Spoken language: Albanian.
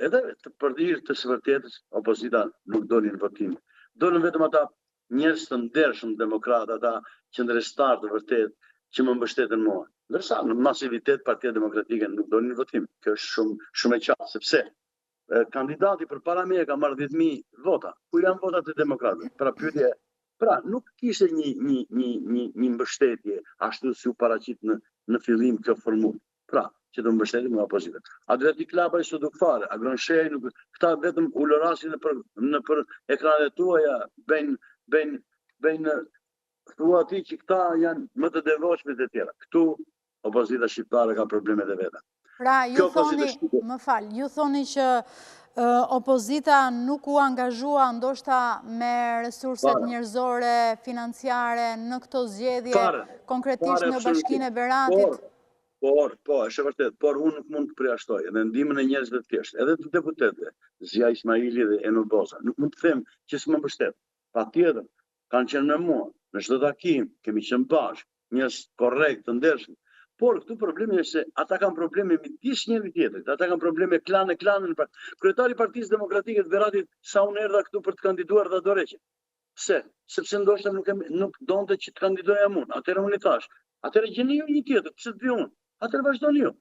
edhe të përdijë të së vërtetës, opozita nuk doli në votim. Dolën vetëm ata njerëz të ndershëm demokratë, ata qendrestar të vërtet që më mbështeten mua. Ndërsa në masivitet Partia Demokratike nuk doli në votim. Kjo është shumë e qartë, sepse kandidati përpara meje ka marrë 10.000 vota. Ku janë votat e demokratëve? Pra, nuk kishte një mbështetje ashtu si u paraqit në fillim kjo formullë. Pra, që të mbështetim nga opozitën. Adriatic Klaba sot nuk fare, Agron Shej nuk, këta vetëm ulorasin në për ekranet tuaja, bëjnë thua ti që këta janë më të devotshmit e tjera. Këtu opozita shqiptare ka problemet e veta. Pra, ju thoni që opozita nuk u angazhua ndoshta me resurset njerëzore, financiare në këto zgjedhje, konkretisht në Bashkinë e Beratit? Po, është vërtet, por unë nuk mund të përjashtoj edhe ndihmën e njerëzve të thjeshtë, edhe të deputetëve, Zia Ismaili dhe Enur Boza. Nuk mund të them që s'më mbështet. Patjetër, kanë qenë me mua, në çdo takim, kemi qenë bashkë, njerëz korrekt, të ndershëm. Por këtu problemi është se ata kanë probleme midis njëri tjetrit, ata kanë probleme klanën. Kryetari i Partisë Demokratike të Beratit sa unë erdha këtu për të kandiduar dha dorëheqje. Pse? Sepse ndoshta nuk donte që të kandidoja unë. Atëherë unë i thash, atëherë gjeni ju një tjetër, pse të vi unë? Atëherë vazhdoni ju.